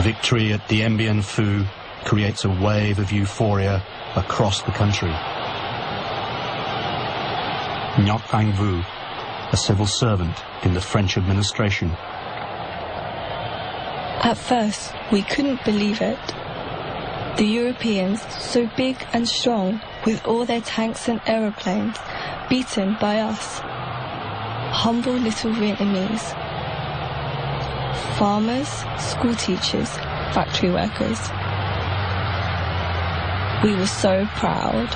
Victory at Dien Bien Phu creates a wave of euphoria across the country. Ngoc Anh Vu, a civil servant in the French administration. At first, we couldn't believe it. The Europeans, so big and strong, with all their tanks and aeroplanes, beaten by us. Humble little Vietnamese. Farmers, school teachers, factory workers. We were so proud.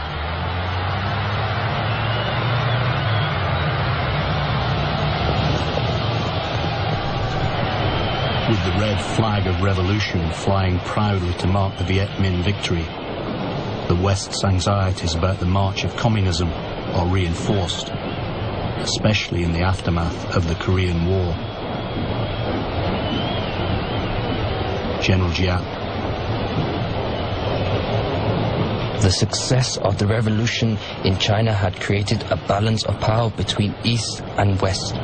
With the red flag of revolution flying proudly to mark the Viet Minh victory, the West's anxieties about the march of communism are reinforced, especially in the aftermath of the Korean War. General Giap. The success of the revolution in China had created a balance of power between East and West.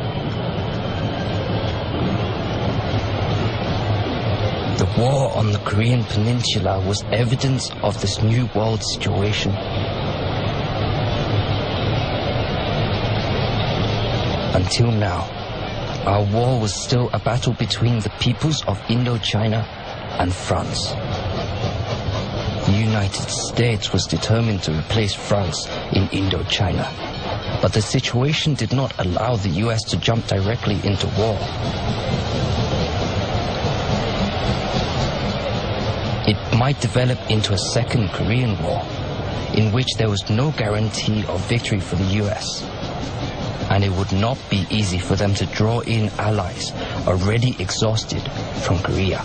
The war on the Korean peninsula was evidence of this new world situation. Until now, our war was still a battle between the peoples of Indochina and France. The United States was determined to replace France in Indochina, but the situation did not allow the US to jump directly into war. It might develop into a second Korean War, in which there was no guarantee of victory for the US, and it would not be easy for them to draw in allies already exhausted from Korea.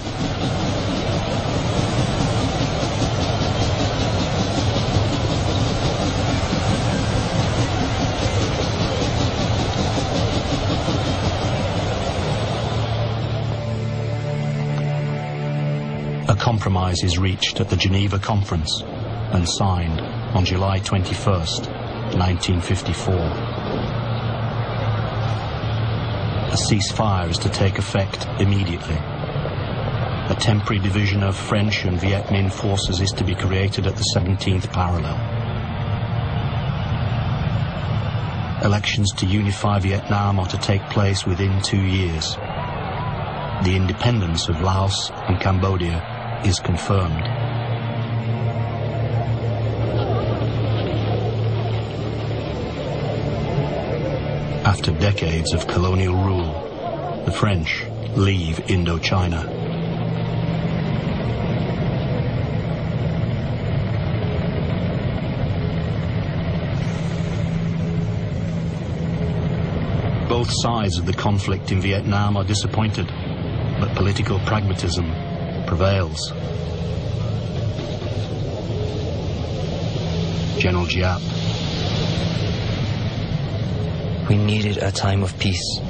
A compromise is reached at the Geneva Conference and signed on July 21st, 1954. A ceasefire is to take effect immediately. A temporary division of French and Viet Minh forces is to be created at the 17th parallel. Elections to unify Vietnam are to take place within 2 years. The independence of Laos and Cambodia is confirmed. After decades of colonial rule, the French leave Indochina. Both sides of the conflict in Vietnam are disappointed, but political pragmatism prevails. General Giap. We needed a time of peace.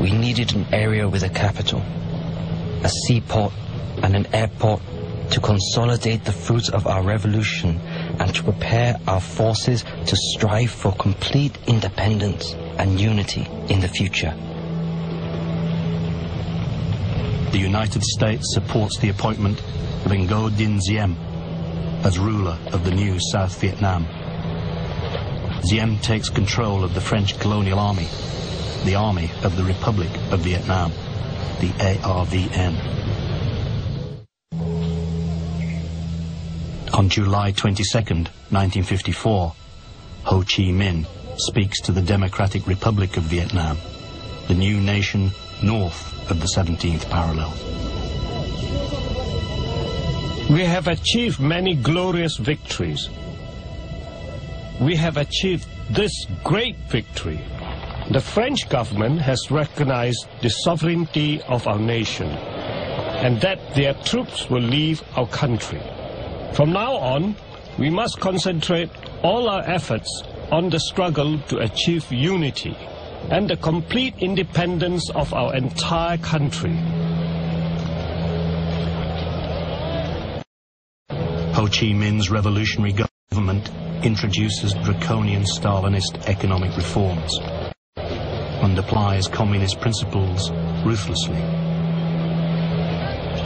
We needed an area with a capital, a seaport and an airport to consolidate the fruits of our revolution and to prepare our forces to strive for complete independence and unity in the future. The United States supports the appointment of Ngo Dinh Diem as ruler of the new South Vietnam. Diem takes control of the French colonial army, the Army of the Republic of Vietnam, the ARVN. On July 22nd, 1954, Ho Chi Minh speaks to the Democratic Republic of Vietnam, the new nation north of the 17th parallel. We have achieved many glorious victories. We have achieved this great victory. The French government has recognized the sovereignty of our nation and that their troops will leave our country. From now on, we must concentrate all our efforts on the struggle to achieve unity and the complete independence of our entire country. Ho Chi Minh's revolutionary government introduces draconian Stalinist economic reforms and applies communist principles ruthlessly.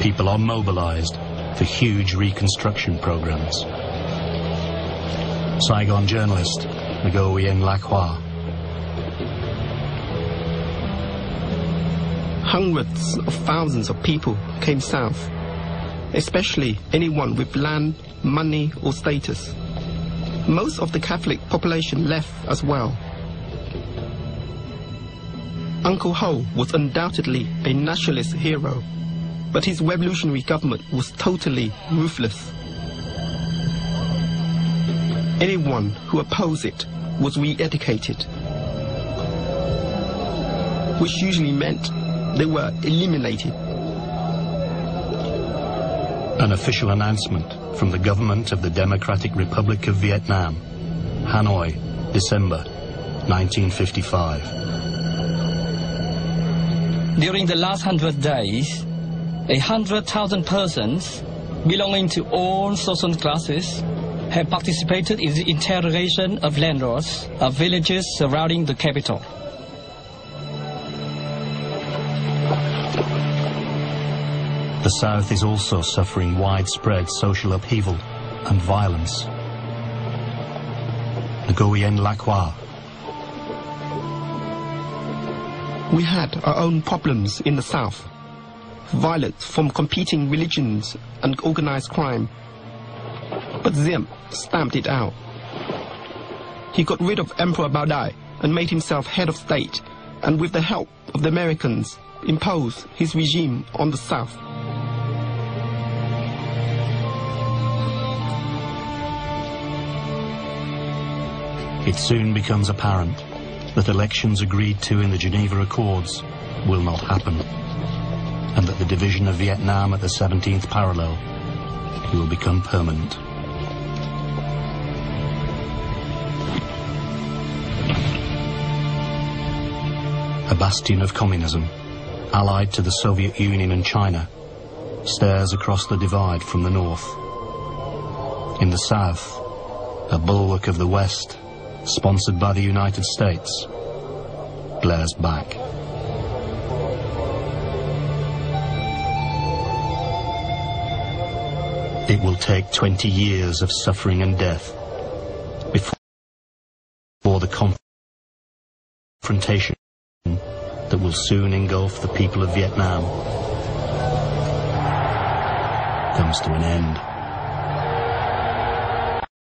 People are mobilized for huge reconstruction programs. Saigon journalist Nguyen Lacroix. Hundreds of thousands of people came south, especially anyone with land, money or status. Most of the Catholic population left as well. Uncle Ho was undoubtedly a nationalist hero, but his revolutionary government was totally ruthless. Anyone who opposed it was re-educated, which usually meant they were eliminated. An official announcement from the government of the Democratic Republic of Vietnam, Hanoi, December 1955. During the last 100 days, 100,000 persons belonging to all social classes have participated in the interrogation of landlords of villages surrounding the capital. The South is also suffering widespread social upheaval and violence. Nguyen Lacroix. We had our own problems in the South. Violence from competing religions and organized crime. But Diem stamped it out. He got rid of Emperor Bao Dai and made himself head of state, and with the help of the Americans, imposed his regime on the South. It soon becomes apparent that elections agreed to in the Geneva Accords will not happen, and that the division of Vietnam at the 17th parallel will become permanent. A bastion of communism, allied to the Soviet Union and China, stares across the divide from the north. In the south, a bulwark of the West, sponsored by the United States, glares back. It will take 20 years of suffering and death before the confrontation that will soon engulf the people of Vietnam comes to an end.